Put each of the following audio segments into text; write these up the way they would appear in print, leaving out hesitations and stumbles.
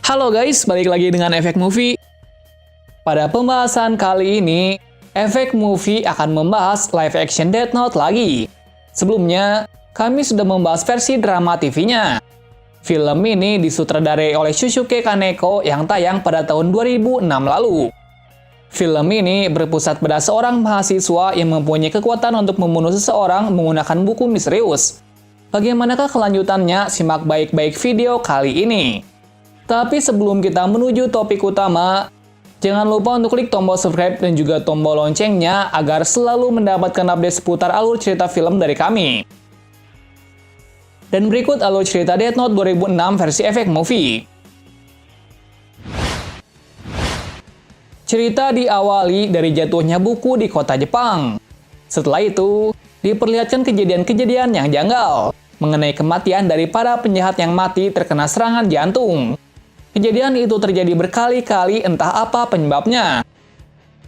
Halo guys, balik lagi dengan Efek Movie. Pada pembahasan kali ini, Efek Movie akan membahas live action Death Note lagi. Sebelumnya, kami sudah membahas versi drama TV-nya. Film ini disutradarai oleh Shusuke Kaneko yang tayang pada tahun 2006 lalu. Film ini berpusat pada seorang mahasiswa yang mempunyai kekuatan untuk membunuh seseorang menggunakan buku misterius. Bagaimanakah kelanjutannya? Simak baik-baik video kali ini. Tapi sebelum kita menuju topik utama, jangan lupa untuk klik tombol subscribe dan juga tombol loncengnya agar selalu mendapatkan update seputar alur cerita film dari kami. Dan berikut alur cerita Death Note 2006 versi Efek Movie. Cerita diawali dari jatuhnya buku di kota Jepang. Setelah itu, diperlihatkan kejadian-kejadian yang janggal mengenai kematian dari para penjahat yang mati terkena serangan jantung. Kejadian itu terjadi berkali-kali, entah apa penyebabnya.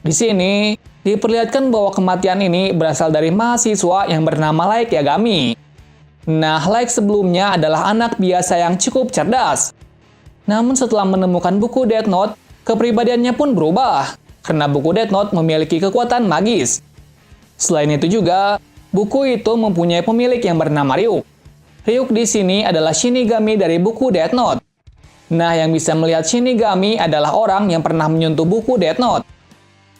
Di sini, diperlihatkan bahwa kematian ini berasal dari mahasiswa yang bernama Light Yagami. Nah, Light sebelumnya adalah anak biasa yang cukup cerdas. Namun setelah menemukan buku Death Note, kepribadiannya pun berubah, karena buku Death Note memiliki kekuatan magis. Selain itu juga, buku itu mempunyai pemilik yang bernama Ryuk. Ryuk di sini adalah Shinigami dari buku Death Note. Nah, yang bisa melihat Shinigami adalah orang yang pernah menyentuh buku Death Note.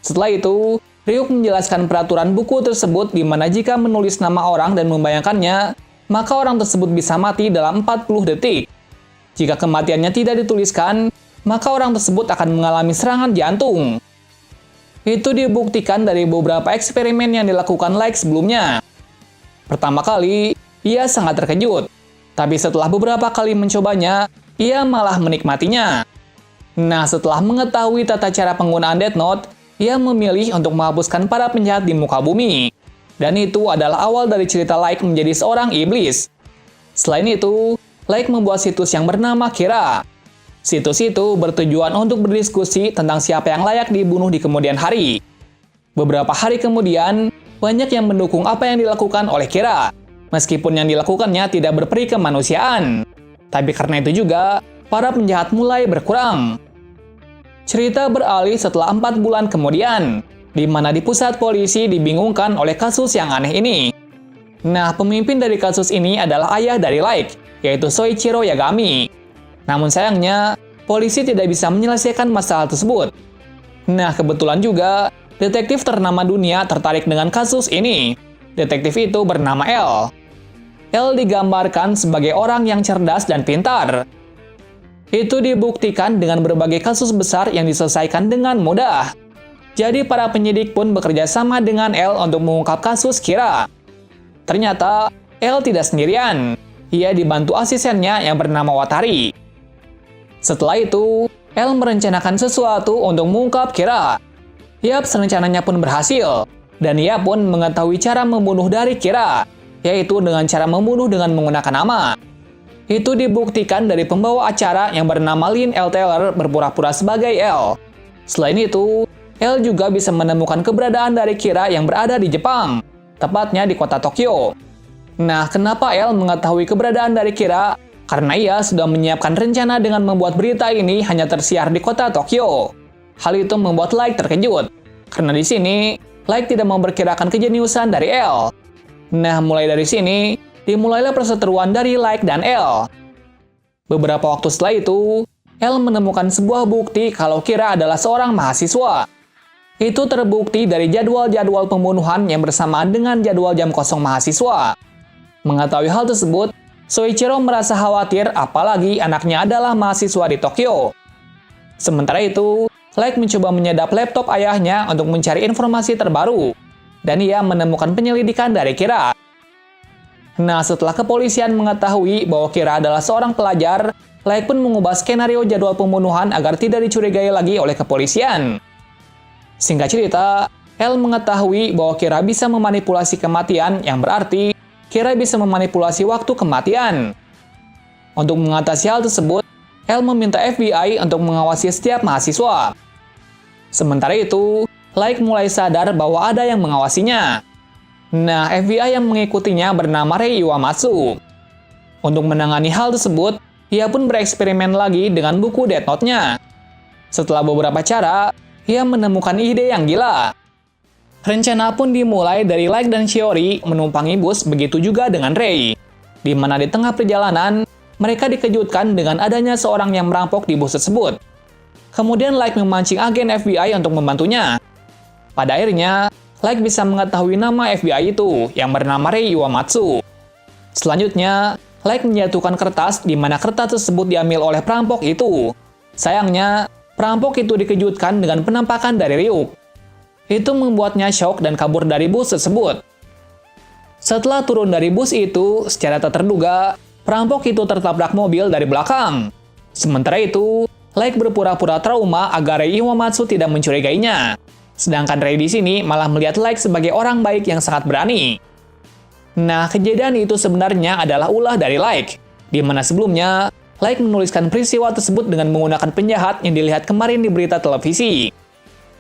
Setelah itu, Ryuk menjelaskan peraturan buku tersebut di mana jika menulis nama orang dan membayangkannya, maka orang tersebut bisa mati dalam 40 detik. Jika kematiannya tidak dituliskan, maka orang tersebut akan mengalami serangan jantung. Itu dibuktikan dari beberapa eksperimen yang dilakukan Light sebelumnya. Pertama kali, ia sangat terkejut. Tapi setelah beberapa kali mencobanya, ia malah menikmatinya. Nah, setelah mengetahui tata cara penggunaan Death Note, ia memilih untuk menghapuskan para penjahat di muka bumi. Dan itu adalah awal dari cerita Light menjadi seorang iblis. Selain itu, Light membuat situs yang bernama Kira. Situs itu bertujuan untuk berdiskusi tentang siapa yang layak dibunuh di kemudian hari. Beberapa hari kemudian, banyak yang mendukung apa yang dilakukan oleh Kira, meskipun yang dilakukannya tidak berperi kemanusiaan. Tapi karena itu juga, para penjahat mulai berkurang. Cerita beralih setelah 4 bulan kemudian, di mana di pusat polisi dibingungkan oleh kasus yang aneh ini. Nah, pemimpin dari kasus ini adalah ayah dari Light, yaitu Soichiro Yagami. Namun sayangnya, polisi tidak bisa menyelesaikan masalah tersebut. Nah, kebetulan juga, detektif ternama dunia tertarik dengan kasus ini. Detektif itu bernama L. L digambarkan sebagai orang yang cerdas dan pintar. Itu dibuktikan dengan berbagai kasus besar yang diselesaikan dengan mudah. Jadi para penyidik pun bekerja sama dengan L untuk mengungkap kasus Kira. Ternyata, L tidak sendirian. Ia dibantu asistennya yang bernama Watari. Setelah itu, L merencanakan sesuatu untuk mengungkap Kira. Yap, rencananya pun berhasil. Dan ia pun mengetahui cara membunuh dari Kira, yaitu dengan cara membunuh dengan menggunakan nama. Itu dibuktikan dari pembawa acara yang bernama Lynn L. Taylor berpura-pura sebagai L. Selain itu, L juga bisa menemukan keberadaan dari Kira yang berada di Jepang, tepatnya di kota Tokyo. Nah, kenapa L mengetahui keberadaan dari Kira? Karena ia sudah menyiapkan rencana dengan membuat berita ini hanya tersiar di kota Tokyo. Hal itu membuat Light terkejut, karena di sini, Light tidak memperkirakan kejeniusan dari L. Nah, mulai dari sini, dimulailah perseteruan dari Light dan L. Beberapa waktu setelah itu, L menemukan sebuah bukti kalau Kira adalah seorang mahasiswa. Itu terbukti dari jadwal-jadwal pembunuhan yang bersamaan dengan jadwal jam kosong mahasiswa. Mengetahui hal tersebut, Soichiro merasa khawatir apalagi anaknya adalah mahasiswa di Tokyo. Sementara itu, Light mencoba menyadap laptop ayahnya untuk mencari informasi terbaru. Dan ia menemukan penyelidikan dari Kira. Nah, setelah kepolisian mengetahui bahwa Kira adalah seorang pelajar, Light pun mengubah skenario jadwal pembunuhan agar tidak dicurigai lagi oleh kepolisian. Singkat cerita, L mengetahui bahwa Kira bisa memanipulasi kematian, yang berarti Kira bisa memanipulasi waktu kematian. Untuk mengatasi hal tersebut, L meminta FBI untuk mengawasi setiap mahasiswa. Sementara itu, Light mulai sadar bahwa ada yang mengawasinya. Nah, FBI yang mengikutinya bernama Rei Iwamatsu. Untuk menangani hal tersebut, ia pun bereksperimen lagi dengan buku Death Note-nya. Setelah beberapa cara, ia menemukan ide yang gila. Rencana pun dimulai dari Light dan Shiori menumpangi bus, begitu juga dengan Rei. Di mana di tengah perjalanan, mereka dikejutkan dengan adanya seorang yang merampok di bus tersebut. Kemudian Light memancing agen FBI untuk membantunya. Pada akhirnya, Light bisa mengetahui nama FBI itu, yang bernama Rei Iwamatsu. Selanjutnya, Light menjatuhkan kertas di mana kertas tersebut diambil oleh perampok itu. Sayangnya, perampok itu dikejutkan dengan penampakan dari Ryuk. Itu membuatnya syok dan kabur dari bus tersebut. Setelah turun dari bus itu, secara tak terduga, perampok itu tertabrak mobil dari belakang. Sementara itu, Light berpura-pura trauma agar Rei Iwamatsu tidak mencurigainya. Sedangkan Rei di sini malah melihat Light sebagai orang baik yang sangat berani. Nah, kejadian itu sebenarnya adalah ulah dari Light, di mana sebelumnya Light menuliskan peristiwa tersebut dengan menggunakan penjahat yang dilihat kemarin di berita televisi.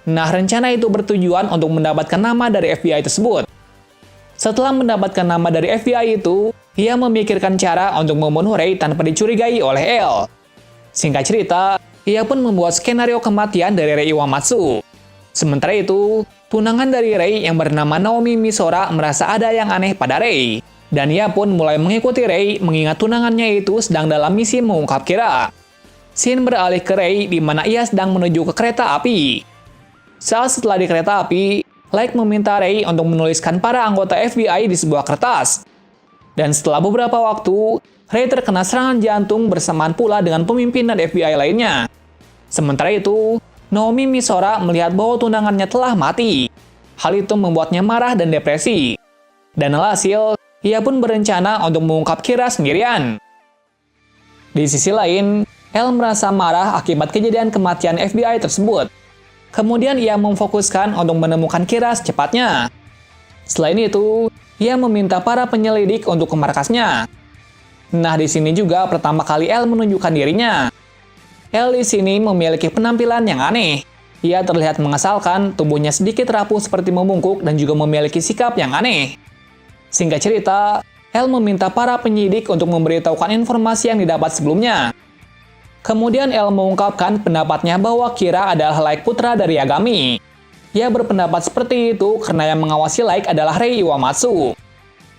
Nah, rencana itu bertujuan untuk mendapatkan nama dari FBI tersebut. Setelah mendapatkan nama dari FBI itu, ia memikirkan cara untuk membunuh Rei tanpa dicurigai oleh L. Singkat cerita, ia pun membuat skenario kematian dari Rei Iwamatsu. Sementara itu, tunangan dari Rei yang bernama Naomi Misora merasa ada yang aneh pada Rei. Dan ia pun mulai mengikuti Rei mengingat tunangannya itu sedang dalam misi mengungkap Kira. Scene beralih ke Rei di mana ia sedang menuju ke kereta api. Saat setelah di kereta api, Light meminta Rei untuk menuliskan para anggota FBI di sebuah kertas. Dan setelah beberapa waktu, Rei terkena serangan jantung bersamaan pula dengan pemimpinan FBI lainnya. Sementara itu, Naomi Misora melihat bahwa tunangannya telah mati. Hal itu membuatnya marah dan depresi. Dan alhasil, ia pun berencana untuk mengungkap Kira sendirian. Di sisi lain, L merasa marah akibat kejadian kematian FBI tersebut. Kemudian ia memfokuskan untuk menemukan Kira secepatnya. Selain itu, ia meminta para penyelidik untuk ke markasnya. Nah, di sini juga pertama kali L menunjukkan dirinya. L di sini memiliki penampilan yang aneh. Ia terlihat mengesalkan, tubuhnya sedikit rapuh seperti membungkuk dan juga memiliki sikap yang aneh. Singkat cerita, L meminta para penyidik untuk memberitahukan informasi yang didapat sebelumnya. Kemudian L mengungkapkan pendapatnya bahwa Kira adalah Light putra dari Yagami. Ia berpendapat seperti itu karena yang mengawasi Light adalah Rei Iwamatsu.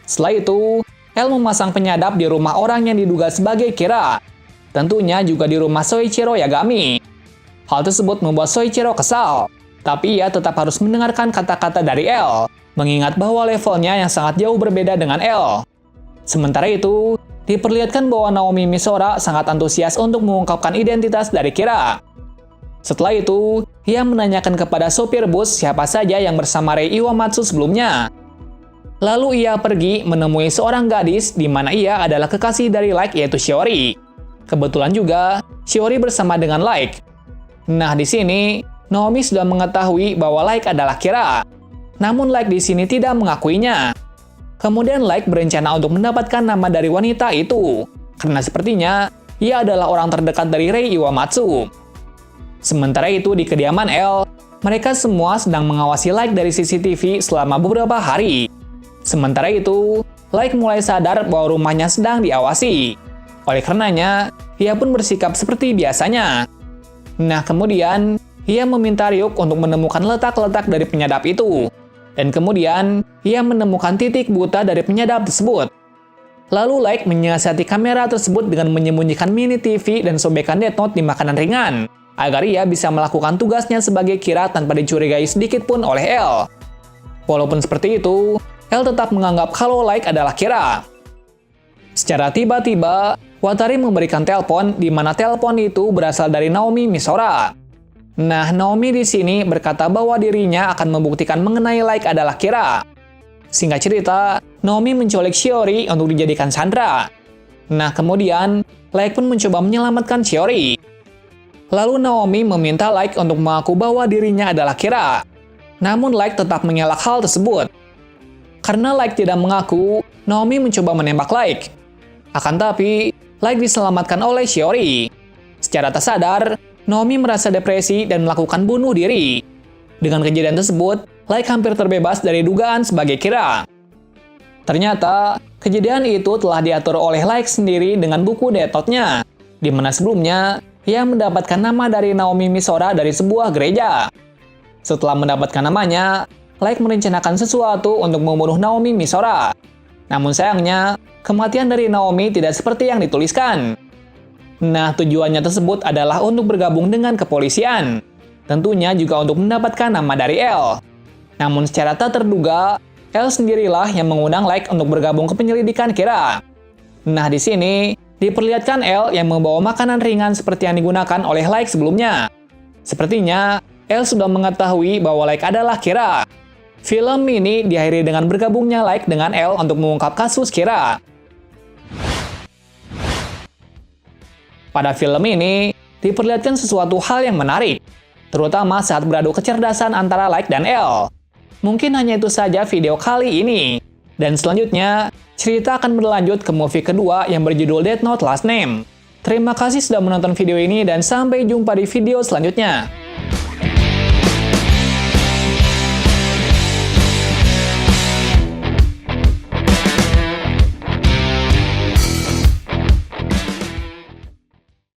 Setelah itu, L memasang penyadap di rumah orang yang diduga sebagai Kira. Tentunya juga di rumah Soichiro Yagami. Hal tersebut membuat Soichiro kesal, tapi ia tetap harus mendengarkan kata-kata dari L, mengingat bahwa levelnya yang sangat jauh berbeda dengan L. Sementara itu, diperlihatkan bahwa Naomi Misora sangat antusias untuk mengungkapkan identitas dari Kira. Setelah itu, ia menanyakan kepada sopir bus siapa saja yang bersama Rei Iwamatsu sebelumnya. Lalu ia pergi menemui seorang gadis di mana ia adalah kekasih dari Light yaitu Shiori. Kebetulan juga, Shiori bersama dengan Light. Nah, di sini, Naomi sudah mengetahui bahwa Light adalah Kira. Namun Light di sini tidak mengakuinya. Kemudian Light berencana untuk mendapatkan nama dari wanita itu, karena sepertinya ia adalah orang terdekat dari Rei Iwamatsu. Sementara itu di kediaman L, mereka semua sedang mengawasi Light dari CCTV selama beberapa hari. Sementara itu, Light mulai sadar bahwa rumahnya sedang diawasi. Oleh karenanya, ia pun bersikap seperti biasanya. Nah, kemudian, ia meminta Ryuk untuk menemukan letak-letak dari penyadap itu. Dan kemudian, ia menemukan titik buta dari penyadap tersebut. Lalu Light menyiasati kamera tersebut dengan menyembunyikan mini TV dan sobekan Death Note di makanan ringan, agar ia bisa melakukan tugasnya sebagai Kira tanpa dicurigai sedikit pun oleh L. Walaupun seperti itu, L tetap menganggap kalau Light adalah Kira. Secara tiba-tiba, Watari memberikan telepon di mana telepon itu berasal dari Naomi Misora. Nah, Naomi di sini berkata bahwa dirinya akan membuktikan mengenai Light adalah Kira. Singkat cerita, Naomi menculik Shiori untuk dijadikan sandera. Nah, kemudian, Light pun mencoba menyelamatkan Shiori. Lalu Naomi meminta Light untuk mengaku bahwa dirinya adalah Kira. Namun Light tetap mengelak hal tersebut. Karena Light tidak mengaku, Naomi mencoba menembak Light. Akan tapi, Light diselamatkan oleh Shiori. Secara tak sadar, Naomi merasa depresi dan melakukan bunuh diri. Dengan kejadian tersebut, Light hampir terbebas dari dugaan sebagai Kira. Ternyata, kejadian itu telah diatur oleh Light sendiri dengan buku Death Note-nya. di mana sebelumnya ia mendapatkan nama dari Naomi Misora dari sebuah gereja. Setelah mendapatkan namanya, Like merencanakan sesuatu untuk membunuh Naomi Misora. Namun sayangnya, kematian dari Naomi tidak seperti yang dituliskan. Nah, tujuannya tersebut adalah untuk bergabung dengan kepolisian. Tentunya juga untuk mendapatkan nama dari Elle. Namun secara tak terduga, Elle sendirilah yang mengundang Like untuk bergabung ke penyelidikan Kira. Nah, di sini diperlihatkan Elle yang membawa makanan ringan seperti yang digunakan oleh Like sebelumnya. Sepertinya, Elle sudah mengetahui bahwa Like adalah Kira. Film ini diakhiri dengan bergabungnya Like dengan Elle untuk mengungkap kasus Kira. Pada film ini, diperlihatkan sesuatu hal yang menarik, terutama saat beradu kecerdasan antara Like dan Elle. Mungkin hanya itu saja video kali ini. Dan selanjutnya, cerita akan berlanjut ke movie kedua yang berjudul Death Note Last Name. Terima kasih sudah menonton video ini dan sampai jumpa di video selanjutnya.